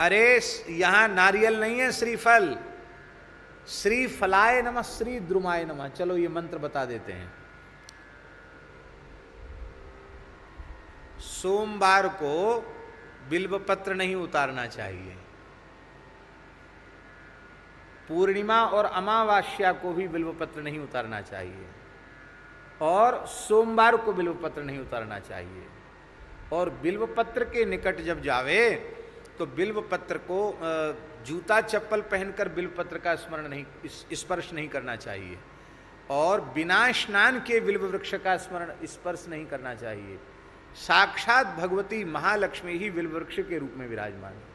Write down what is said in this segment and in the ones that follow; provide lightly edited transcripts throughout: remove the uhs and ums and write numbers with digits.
अरे यहां नारियल नहीं है, श्रीफल। श्री फलाय नमः, श्री द्रुमाय नमः। चलो ये मंत्र बता देते हैं। सोमवार को बिल्व पत्र नहीं उतारना चाहिए। पूर्णिमा और अमावास्या को भी बिल्व पत्र नहीं उतारना चाहिए। और सोमवार को बिल्व पत्र नहीं उतारना चाहिए। और बिल्व पत्र के निकट जब जावे तो बिल्व पत्र को जूता चप्पल पहनकर बिल्व पत्र का स्मरण नहीं, स्पर्श नहीं करना चाहिए। और बिना स्नान के बिल्व वृक्ष का स्मरण स्पर्श नहीं करना चाहिए। साक्षात भगवती महालक्ष्मी ही बिल्व वृक्ष के रूप में विराजमान है।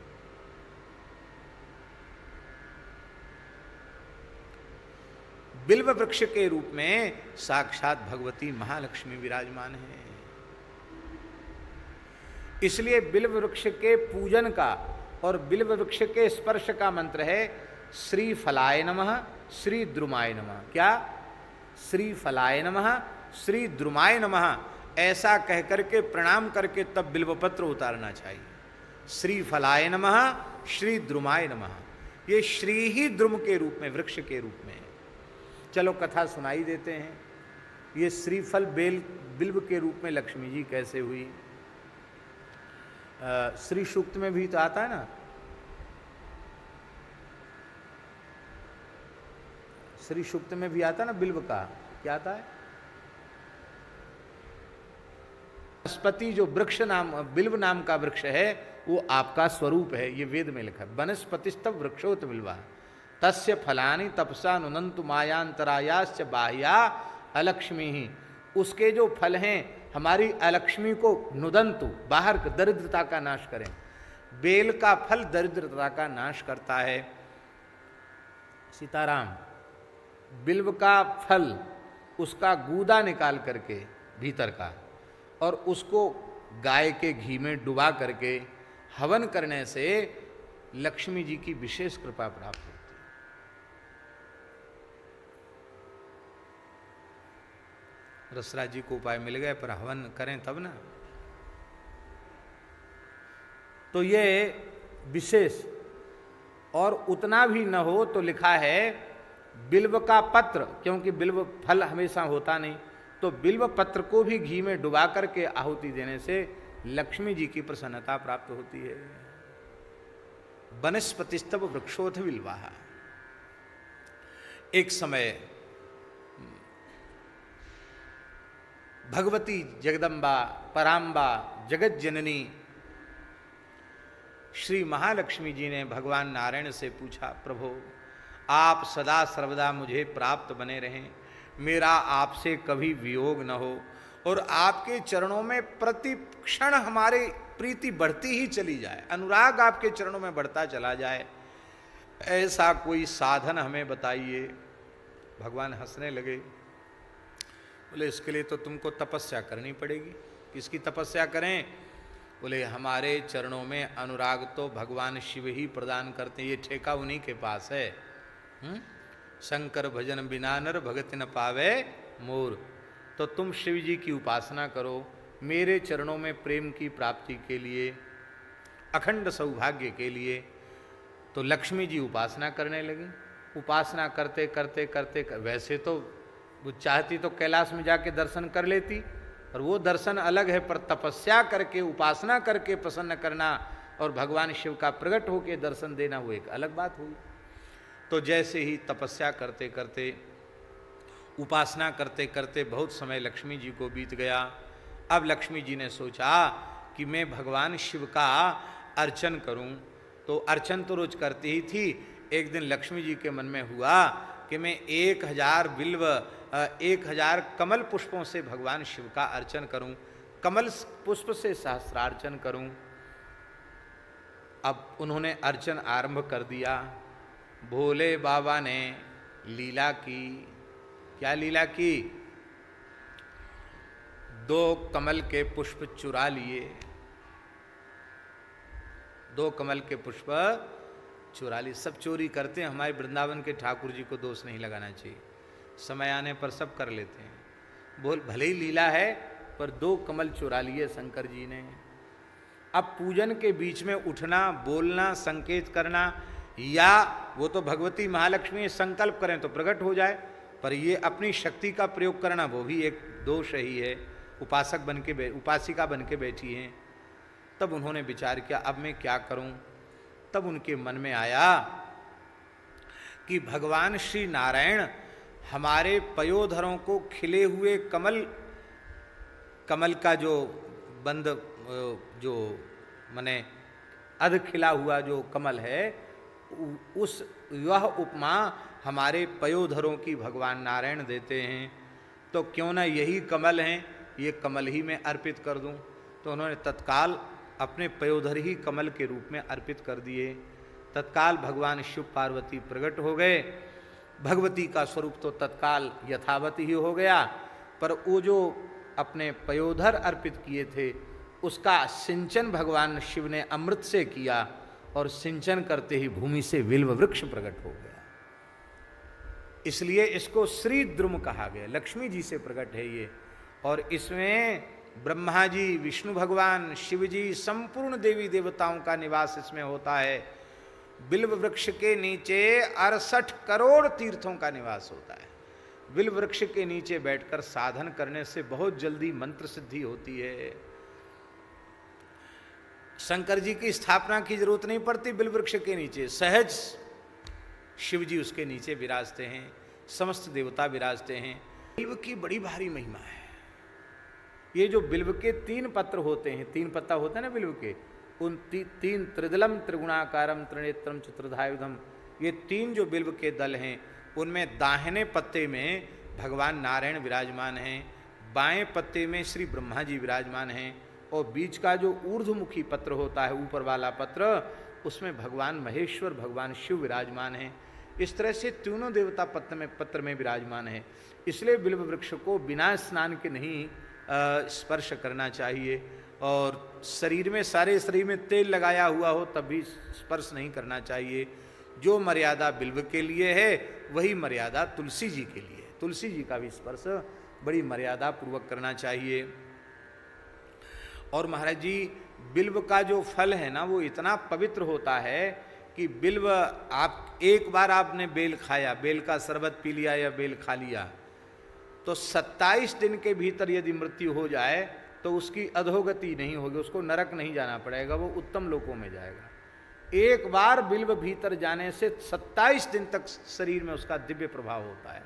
बिल्व वृक्ष के रूप में साक्षात भगवती महालक्ष्मी विराजमान है। इसलिए बिल्व वृक्ष के पूजन का और बिल्व वृक्ष के स्पर्श का मंत्र है श्री फलाय नमः, श्री द्रुमाय नमः। क्या? श्री फलाय नमः, श्री द्रुमाय नमः। ऐसा कहकर के प्रणाम करके तब बिल्वपत्र उतारना चाहिए। श्री फलाय नमः, श्री द्रुमाय नमः। ये श्री ही द्रुम के रूप में, वृक्ष के रूप में। चलो कथा सुनाई देते हैं। ये श्रीफल बिल्व के रूप में लक्ष्मी जी कैसे हुई? श्री सूक्त में भी तो आता है ना, श्री सूक्त में भी आता है ना बिल्व का। क्या आता है? वनस्पति जो वृक्ष नाम, बिल्व नाम का वृक्ष है, वो आपका स्वरूप है। ये वेद में लिखा है। वनस्पतिस्तव वृक्षोत बिल्वा तस्य फलानि तपसा नुनंतु मायांतरायाश्च बाह्या अलक्ष्मी ही। उसके जो फल हैं हमारी अलक्ष्मी को नुदंतु, बाहर दरिद्रता का नाश करें। बेल का फल दरिद्रता का नाश करता है। सीताराम, बिल्व का फल, उसका गूदा निकाल करके भीतर का, और उसको गाय के घी में डुबा करके हवन करने से लक्ष्मी जी की विशेष कृपा प्राप्त होती है। रसराज जी को उपाय मिल गए, पर हवन करें तब ना। तो ये विशेष, और उतना भी न हो तो लिखा है बिल्व का पत्र, क्योंकि बिल्व फल हमेशा होता नहीं, तो बिल्व पत्र को भी घी में डुबा करके आहुति देने से लक्ष्मी जी की प्रसन्नता प्राप्त होती है। वनस्पतिस्तव वृक्षोथ बिल्वाहा। एक समय भगवती जगदम्बा, पराम्बा, जगत जननी श्री महालक्ष्मी जी ने भगवान नारायण से पूछा, प्रभु आप सदा सर्वदा मुझे प्राप्त बने रहें, मेरा आपसे कभी वियोग न हो, और आपके चरणों में प्रति क्षण हमारी प्रीति बढ़ती ही चली जाए, अनुराग आपके चरणों में बढ़ता चला जाए, ऐसा कोई साधन हमें बताइए। भगवान हंसने लगे, बोले इसके लिए तो तुमको तपस्या करनी पड़ेगी। किसकी तपस्या करें? बोले हमारे चरणों में अनुराग तो भगवान शिव ही प्रदान करते हैं, ये ठेका उन्हीं के पास है। शंकर भजन बिना नर भगति न पावे मोर। तो तुम शिव जी की उपासना करो, मेरे चरणों में प्रेम की प्राप्ति के लिए, अखंड सौभाग्य के लिए। तो लक्ष्मी जी उपासना करने लगी। उपासना करते करते करते वैसे तो वो चाहती तो कैलाश में जाके दर्शन कर लेती, और वो दर्शन अलग है, पर तपस्या करके उपासना करके प्रसन्न करना और भगवान शिव का प्रकट होकर दर्शन देना, वो एक अलग बात हुई। तो जैसे ही तपस्या करते करते, उपासना करते करते बहुत समय लक्ष्मी जी को बीत गया। अब लक्ष्मी जी ने सोचा कि मैं भगवान शिव का अर्चन करूं। तो अर्चन तो रोज करती ही थी। एक दिन लक्ष्मी जी के मन में हुआ कि मैं 1000 बिल्व 1000 कमल पुष्पों से भगवान शिव का अर्चन करूं, कमल पुष्प से सहस्रार्चन करूं। अब उन्होंने अर्चन आरंभ कर दिया। भोले बाबा ने लीला की। क्या लीला की? 2 कमल के पुष्प चुरा लिए। 2 कमल के पुष्प चुरा लिए। सब चोरी करते हैं, हमारे वृंदावन के ठाकुर जी को दोष नहीं लगाना चाहिए, समय आने पर सब कर लेते हैं। बोल भले ही लीला है, पर 2 कमल चुरा लिए शंकर जी ने। अब पूजन के बीच में उठना, बोलना, संकेत करना, या वो तो भगवती महालक्ष्मी संकल्प करें तो प्रकट हो जाए, पर ये अपनी शक्ति का प्रयोग करना वो भी एक दोष ही है। उपासक बन के उपासिका बन के बैठी हैं। तब उन्होंने विचार किया अब मैं क्या करूं। तब उनके मन में आया कि भगवान श्री नारायण हमारे पयोधरों को खिले हुए कमल का जो बंद, जो माने अध खिला हुआ जो कमल है, उस वह उपमा हमारे पयोधरों की भगवान नारायण देते हैं, तो क्यों ना यही कमल हैं, ये कमल ही मैं अर्पित कर दूं। तो उन्होंने तत्काल अपने पयोधर ही कमल के रूप में अर्पित कर दिए। तत्काल भगवान शिव पार्वती प्रकट हो गए। भगवती का स्वरूप तो तत्काल यथावत ही हो गया, पर वो जो अपने पयोधर अर्पित किए थे उसका सिंचन भगवान शिव ने अमृत से किया, और सिंचन करते ही भूमि से बिल्व वृक्ष प्रकट हो गया। इसलिए इसको श्री द्रुम कहा गया, लक्ष्मी जी से प्रकट है ये। और इसमें ब्रह्मा जी, विष्णु भगवान, शिव जी, संपूर्ण देवी देवताओं का निवास इसमें होता है। बिल्व वृक्ष के नीचे 68 करोड़ तीर्थों का निवास होता है। बिल्व वृक्ष के नीचे बैठकर साधन करने से बहुत जल्दी मंत्र सिद्धि होती है। शंकर जी की स्थापना की जरूरत नहीं पड़ती, बिल्व वृक्ष के नीचे सहज शिव जी उसके नीचे विराजते हैं, समस्त देवता विराजते हैं। बिल्व की बड़ी भारी महिमा है। ये जो बिल्व के 3 पत्र होते हैं, 3 पत्ता होता है ना बिल्व के, उन 3 त्रिदलम त्रिगुणाकारम त्रिनेत्रम चतुर्धायुधम, ये 3 जो बिल्व के दल हैं उनमें दाहिने पत्ते में भगवान नारायण विराजमान हैं, बाएं पत्ते में श्री ब्रह्मा जी विराजमान हैं, और बीच का जो ऊर्ध्वमुखी पत्र होता है, ऊपर वाला पत्र, उसमें भगवान महेश्वर, भगवान शिव विराजमान हैं। इस तरह से तीनों देवता पत्र में विराजमान है। इसलिए बिल्व वृक्ष को बिना स्नान के नहीं स्पर्श करना चाहिए, और शरीर में, सारे शरीर में तेल लगाया हुआ हो तब भी स्पर्श नहीं करना चाहिए। जो मर्यादा बिल्व के लिए है वही मर्यादा तुलसी जी के लिए। तुलसी जी का भी स्पर्श बड़ी मर्यादा पूर्वक करना चाहिए। और महाराज जी, बिल्व का जो फल है ना वो इतना पवित्र होता है कि बिल्व, आप एक बार आपने बेल खाया, बेल का शरबत पी लिया या बेल खा लिया, तो 27 दिन के भीतर यदि मृत्यु हो जाए तो उसकी अधोगति नहीं होगी, उसको नरक नहीं जाना पड़ेगा, वो उत्तम लोकों में जाएगा। एक बार बिल्व भीतर जाने से 27 दिन तक शरीर में उसका दिव्य प्रभाव होता है।